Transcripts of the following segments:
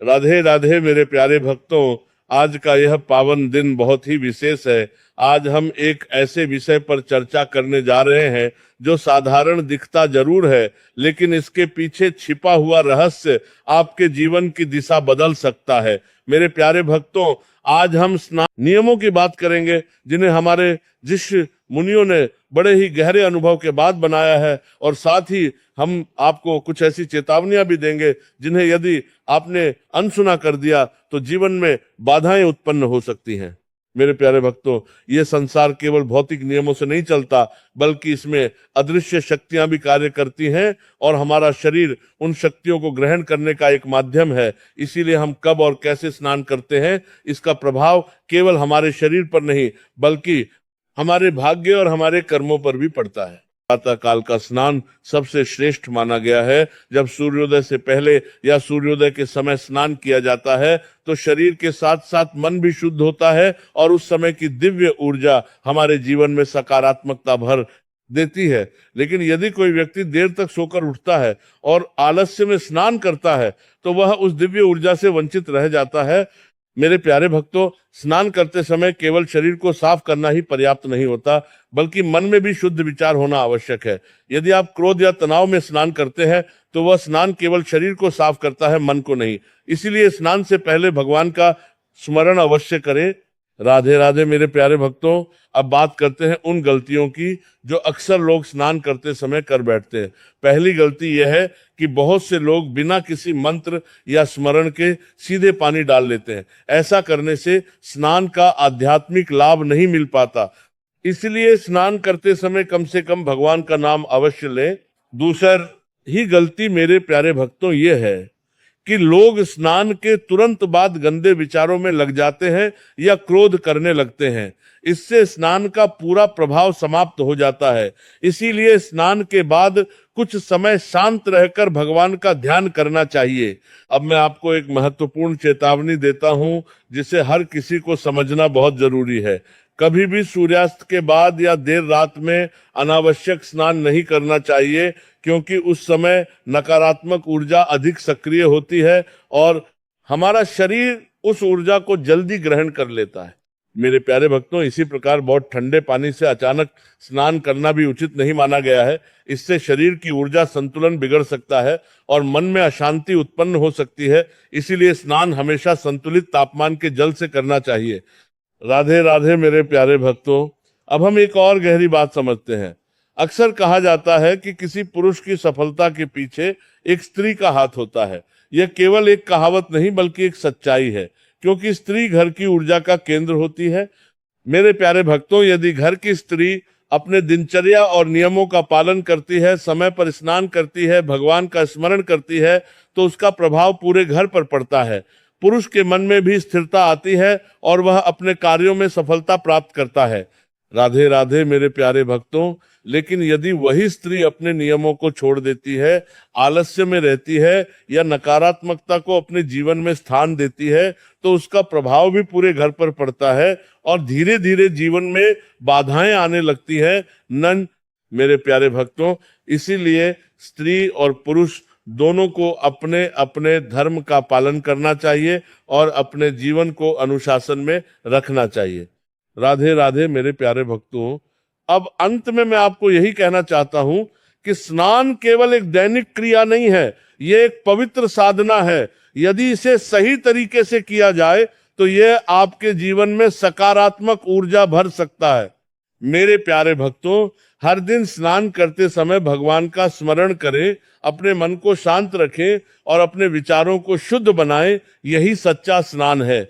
राधे राधे मेरे प्यारे भक्तों, आज का यह पावन दिन बहुत ही विशेष है। आज हम एक ऐसे विषय पर चर्चा करने जा रहे हैं जो साधारण दिखता जरूर है, लेकिन इसके पीछे छिपा हुआ रहस्य आपके जीवन की दिशा बदल सकता है। मेरे प्यारे भक्तों, आज हम स्नान नियमों की बात करेंगे, जिन्हें हमारे ऋषि मुनियों ने बड़े ही गहरे अनुभव के बाद बनाया है, और साथ ही हम आपको कुछ ऐसी चेतावनियां भी देंगे जिन्हें यदि आपने अनसुना कर दिया तो जीवन में बाधाएं उत्पन्न हो सकती हैं। मेरे प्यारे भक्तों, ये संसार केवल भौतिक नियमों से नहीं चलता, बल्कि इसमें अदृश्य शक्तियां भी कार्य करती हैं, और हमारा शरीर उन शक्तियों को ग्रहण करने का एक माध्यम है। इसीलिए हम कब और कैसे स्नान करते हैं, इसका प्रभाव केवल हमारे शरीर पर नहीं, बल्कि हमारे भाग्य और हमारे कर्मों पर भी पड़ता है। प्रातः काल का स्नान सबसे श्रेष्ठ माना गया है। जब सूर्योदय से पहले या सूर्योदय के समय स्नान किया जाता है तो शरीर के साथ साथ मन भी शुद्ध होता है, और उस समय की दिव्य ऊर्जा हमारे जीवन में सकारात्मकता भर देती है। लेकिन यदि कोई व्यक्ति देर तक सोकर उठता है और आलस्य में स्नान करता है तो वह उस दिव्य ऊर्जा से वंचित रह जाता है। मेरे प्यारे भक्तों, स्नान करते समय केवल शरीर को साफ करना ही पर्याप्त नहीं होता, बल्कि मन में भी शुद्ध विचार होना आवश्यक है। यदि आप क्रोध या तनाव में स्नान करते हैं तो वह स्नान केवल शरीर को साफ करता है, मन को नहीं। इसीलिए स्नान से पहले भगवान का स्मरण अवश्य करें। राधे राधे मेरे प्यारे भक्तों, अब बात करते हैं उन गलतियों की जो अक्सर लोग स्नान करते समय कर बैठते हैं। पहली गलती यह है कि बहुत से लोग बिना किसी मंत्र या स्मरण के सीधे पानी डाल लेते हैं। ऐसा करने से स्नान का आध्यात्मिक लाभ नहीं मिल पाता। इसलिए स्नान करते समय कम से कम भगवान का नाम अवश्य लें। दूसरी गलती मेरे प्यारे भक्तों ये है कि लोग स्नान के तुरंत बाद गंदे विचारों में लग जाते हैं या क्रोध करने लगते हैं। इससे स्नान का पूरा प्रभाव समाप्त हो जाता है। इसीलिए स्नान के बाद कुछ समय शांत रहकर भगवान का ध्यान करना चाहिए। अब मैं आपको एक महत्वपूर्ण चेतावनी देता हूं, जिसे हर किसी को समझना बहुत जरूरी है। कभी भी सूर्यास्त के बाद या देर रात में अनावश्यक स्नान नहीं करना चाहिए, क्योंकि उस समय नकारात्मक ऊर्जा अधिक सक्रिय होती है और हमारा शरीर उस ऊर्जा को जल्दी ग्रहण कर लेता है। मेरे प्यारे भक्तों, इसी प्रकार बहुत ठंडे पानी से अचानक स्नान करना भी उचित नहीं माना गया है। इससे शरीर की ऊर्जा संतुलन बिगड़ सकता है और मन में अशांति उत्पन्न हो सकती है। इसीलिए स्नान हमेशा संतुलित तापमान के जल से करना चाहिए। राधे राधे मेरे प्यारे भक्तों, अब हम एक और गहरी बात समझते हैं। अक्सर कहा जाता है कि किसी पुरुष की सफलता के पीछे एक स्त्री का हाथ होता है। यह केवल एक कहावत नहीं, बल्कि एक सच्चाई है, क्योंकि स्त्री घर की ऊर्जा का केंद्र होती है। मेरे प्यारे भक्तों, यदि घर की स्त्री अपने दिनचर्या और नियमों का पालन करती है, समय पर स्नान करती है, भगवान का स्मरण करती है, तो उसका प्रभाव पूरे घर पर पड़ता है। पुरुष के मन में भी स्थिरता आती है और वह अपने कार्यों में सफलता प्राप्त करता है। राधे राधे मेरे प्यारे भक्तों, लेकिन यदि वही स्त्री अपने नियमों को छोड़ देती है, आलस्य में रहती है या नकारात्मकता को अपने जीवन में स्थान देती है, तो उसका प्रभाव भी पूरे घर पर पड़ता है और धीरे धीरे जीवन में बाधाएं आने लगती है। मेरे प्यारे भक्तों, इसीलिए स्त्री और पुरुष दोनों को अपने अपने धर्म का पालन करना चाहिए और अपने जीवन को अनुशासन में रखना चाहिए। राधे राधे मेरे प्यारे भक्तों, अब अंत में मैं आपको यही कहना चाहता हूं कि स्नान केवल एक दैनिक क्रिया नहीं है, यह एक पवित्र साधना है। यदि इसे सही तरीके से किया जाए तो यह आपके जीवन में सकारात्मक ऊर्जा भर सकता है। मेरे प्यारे भक्तों, हर दिन स्नान करते समय भगवान का स्मरण करें, अपने मन को शांत रखें और अपने विचारों को शुद्ध बनाएं। यही सच्चा स्नान है।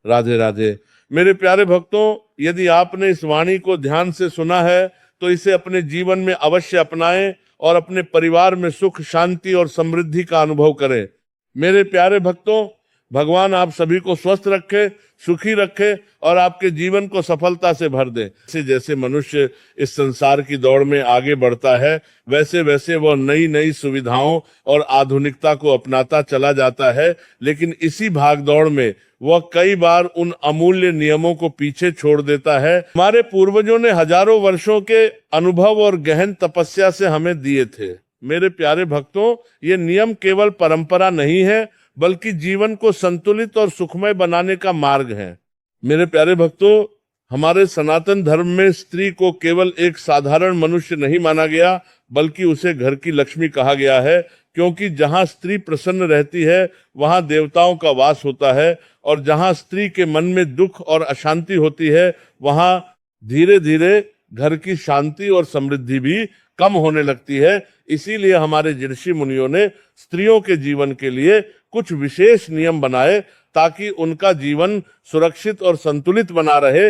राधे राधे मेरे प्यारे भक्तों, यदि आपने इस वाणी को ध्यान से सुना है तो इसे अपने जीवन में अवश्य अपनाएं और अपने परिवार में सुख, शांति और समृद्धि का अनुभव करें। मेरे प्यारे भक्तों, भगवान आप सभी को स्वस्थ रखे, सुखी रखे और आपके जीवन को सफलता से भर दे। जैसे जैसे मनुष्य इस संसार की दौड़ में आगे बढ़ता है, वैसे वैसे वह नई नई सुविधाओं और आधुनिकता को अपनाता चला जाता है, लेकिन इसी भाग दौड़ में वह कई बार उन अमूल्य नियमों को पीछे छोड़ देता है। हमारे पूर्वजों ने हजारों वर्षों के अनुभव और गहन तपस्या से हमें दिए थे। मेरे प्यारे भक्तों, ये नियम केवल परंपरा नहीं है, बल्कि जीवन को संतुलित और सुखमय बनाने का मार्ग है। मेरे प्यारे भक्तों, हमारे सनातन धर्म में स्त्री को केवल एक साधारण मनुष्य नहीं माना गया, बल्कि उसे घर की लक्ष्मी कहा गया है, क्योंकि जहां स्त्री प्रसन्न रहती है वहां देवताओं का वास होता है, और जहां स्त्री के मन में दुख और अशांति होती है वहां धीरे धीरे घर की शांति और समृद्धि भी कम होने लगती है। इसीलिए हमारे ऋषि मुनियों ने स्त्रियों के जीवन के लिए कुछ विशेष नियम बनाए ताकि उनका जीवन सुरक्षित और संतुलित बना रहे।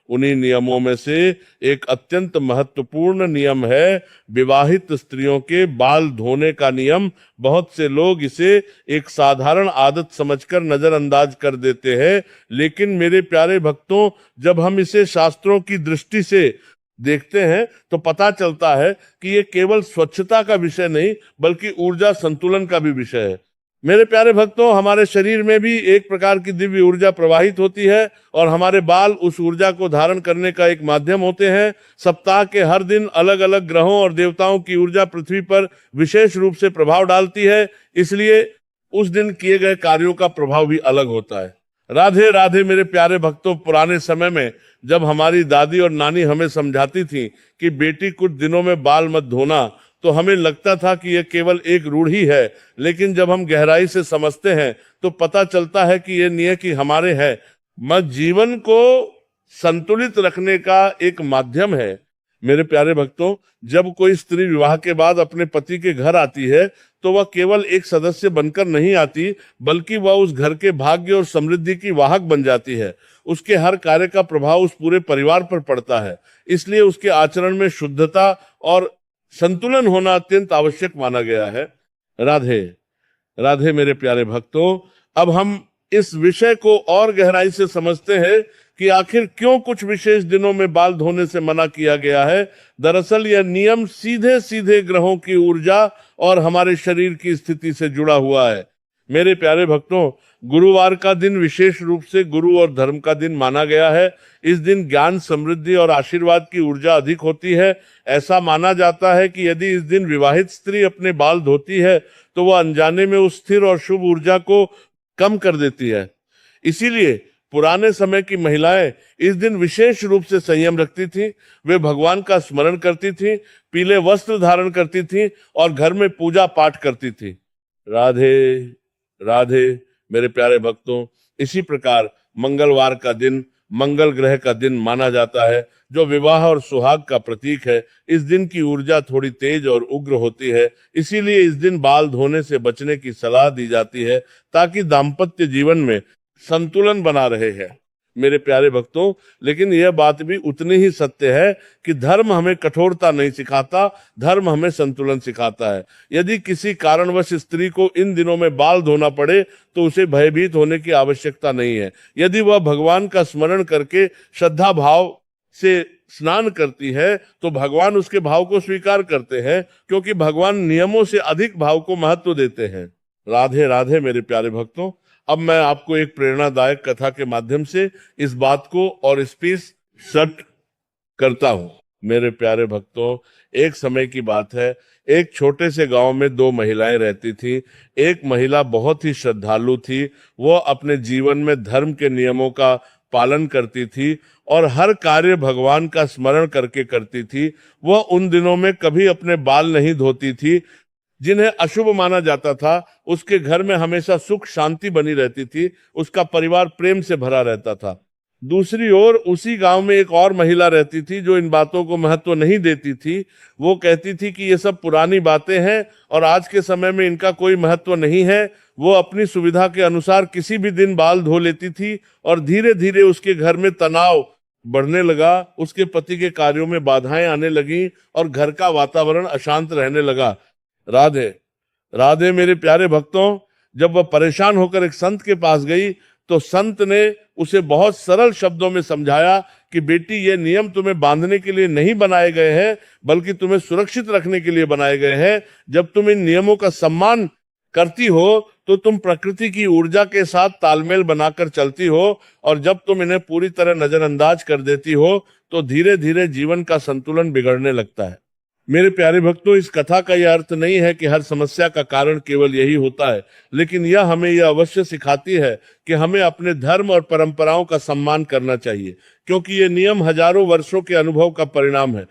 उन्हीं नियमों में से एक अत्यंत महत्वपूर्ण नियम है विवाहित स्त्रियों के बाल धोने का नियम। बहुत से लोग इसे एक साधारण आदत समझकर नजरअंदाज कर देते हैं, लेकिन मेरे प्यारे भक्तों, जब हम इसे शास्त्रों की दृष्टि से देखते हैं तो पता चलता है कि ये केवल स्वच्छता का विषय नहीं, बल्कि ऊर्जा संतुलन का भी विषय है। मेरे प्यारे भक्तों, हमारे शरीर में भी एक प्रकार की दिव्य ऊर्जा प्रवाहित होती है और हमारे बाल उस ऊर्जा को धारण करने का एक माध्यम होते हैं। सप्ताह के हर दिन अलग अलग ग्रहों और देवताओं की ऊर्जा पृथ्वी पर विशेष रूप से प्रभाव डालती है, इसलिए उस दिन किए गए कार्यों का प्रभाव भी अलग होता है। राधे राधे मेरे प्यारे भक्तों, पुराने समय में जब हमारी दादी और नानी हमें समझाती थी कि बेटी कुछ दिनों में बाल मत धोना, तो हमें लगता था कि यह केवल एक रूढ़ी है, लेकिन जब हम गहराई से समझते हैं तो पता चलता है कि यह नियम कि हमारे है मत जीवन को संतुलित रखने का एक माध्यम है। मेरे प्यारे भक्तों, जब कोई स्त्री विवाह के बाद अपने पति के घर आती है तो वह केवल एक सदस्य बनकर नहीं आती, बल्कि वह उस घर के भाग्य और समृद्धि की वाहक बन जाती है। उसके हर कार्य का प्रभाव उस पूरे परिवार पर पड़ता है, इसलिए उसके आचरण में शुद्धता और संतुलन होना अत्यंत आवश्यक माना गया है। राधे राधे मेरे प्यारे भक्तों, अब हम इस विषय को और गहराई से समझते हैं कि आखिर क्यों कुछ विशेष दिनों में बाल धोने से मना किया गया है। दरअसल यह नियम सीधे सीधे ग्रहों की ऊर्जा और हमारे शरीर की स्थिति से जुड़ा हुआ है। मेरे प्यारे भक्तों, गुरुवार का दिन विशेष रूप से गुरु और धर्म का दिन माना गया है। इस दिन ज्ञान, समृद्धि और आशीर्वाद की ऊर्जा अधिक होती है। ऐसा माना जाता है कि यदि इस दिन विवाहित स्त्री अपने बाल धोती है तो वह अनजाने में उस स्थिर और शुभ ऊर्जा को कम कर देती है। इसीलिए पुराने समय की महिलाएं इस दिन विशेष रूप से संयम रखती थीं। वे भगवान का स्मरण करती थीं, पीले वस्त्र धारण करती थीं और घर में पूजा पाठ करती थीं। राधे राधे मेरे प्यारे भक्तों, इसी प्रकार मंगलवार का दिन मंगल ग्रह का दिन माना जाता है, जो विवाह और सुहाग का प्रतीक है। इस दिन की ऊर्जा थोड़ी तेज और उग्र होती है, इसीलिए इस दिन बाल धोने से बचने की सलाह दी जाती है ताकि दाम्पत्य जीवन में संतुलन बना रहे है। मेरे प्यारे भक्तों, लेकिन यह बात भी उतनी ही सत्य है कि धर्म हमें कठोरता नहीं सिखाता, धर्म हमें संतुलन सिखाता है। यदि किसी कारणवश स्त्री को इन दिनों में बाल धोना पड़े तो उसे भयभीत होने की आवश्यकता नहीं है। यदि वह भगवान का स्मरण करके श्रद्धा भाव से स्नान करती है तो भगवान उसके भाव को स्वीकार करते हैं, क्योंकि भगवान नियमों से अधिक भाव को महत्व देते हैं। राधे राधे मेरे प्यारे भक्तों, अब मैं आपको एक प्रेरणादायक कथा के माध्यम से इस बात को और स्पष्ट करता हूँ। मेरे प्यारे भक्तों, एक समय की बात है, एक छोटे से गांव में दो महिलाएं रहती थी। एक महिला बहुत ही श्रद्धालु थी, वो अपने जीवन में धर्म के नियमों का पालन करती थी और हर कार्य भगवान का स्मरण करके करती थी। वह उन दिनों में कभी अपने बाल नहीं धोती थी, जिन्हें अशुभ माना जाता था। उसके घर में हमेशा सुख शांति बनी रहती थी, उसका परिवार प्रेम से भरा रहता था। दूसरी ओर उसी गांव में एक और महिला रहती थी जो इन बातों को महत्व नहीं देती थी। वो कहती थी कि ये सब पुरानी बातें हैं और आज के समय में इनका कोई महत्व नहीं है। वो अपनी सुविधा के अनुसार किसी भी दिन बाल धो लेती थी और धीरे धीरे उसके घर में तनाव बढ़ने लगा। उसके पति के कार्यों में बाधाएं आने लगी और घर का वातावरण अशांत रहने लगा। राधे राधे मेरे प्यारे भक्तों, जब वह परेशान होकर एक संत के पास गई तो संत ने उसे बहुत सरल शब्दों में समझाया कि बेटी, ये नियम तुम्हें बांधने के लिए नहीं बनाए गए हैं, बल्कि तुम्हें सुरक्षित रखने के लिए बनाए गए हैं। जब तुम इन नियमों का सम्मान करती हो तो तुम प्रकृति की ऊर्जा के साथ तालमेल बनाकर चलती हो, और जब तुम इन्हें पूरी तरह नजरअंदाज कर देती हो तो धीरे धीरे जीवन का संतुलन बिगड़ने लगता है। मेरे प्यारे भक्तों, इस कथा का यह अर्थ नहीं है कि हर समस्या का कारण केवल यही होता है, लेकिन यह हमें यह अवश्य सिखाती है कि हमें अपने धर्म और परंपराओं का सम्मान करना चाहिए, क्योंकि ये नियम हजारों वर्षों के अनुभव का परिणाम है।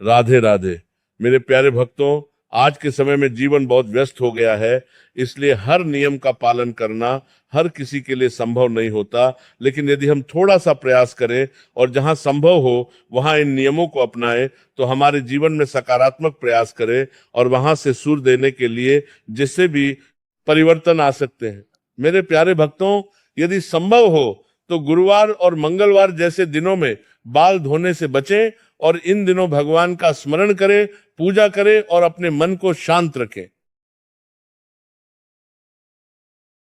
राधे राधे। मेरे प्यारे भक्तों, आज के समय में जीवन बहुत व्यस्त हो गया है, इसलिए हर नियम का पालन करना हर किसी के लिए संभव नहीं होता, लेकिन यदि हम थोड़ा सा प्रयास करें और जहां संभव हो वहां इन नियमों को अपनाएं, तो हमारे जीवन में सकारात्मक प्रयास करें और वहां से सुर देने के लिए जिससे भी परिवर्तन आ सकते हैं। मेरे प्यारे भक्तों, यदि संभव हो तो गुरुवार और मंगलवार जैसे दिनों में बाल धोने से बचें और इन दिनों भगवान का स्मरण करें, पूजा करें और अपने मन को शांत रखें।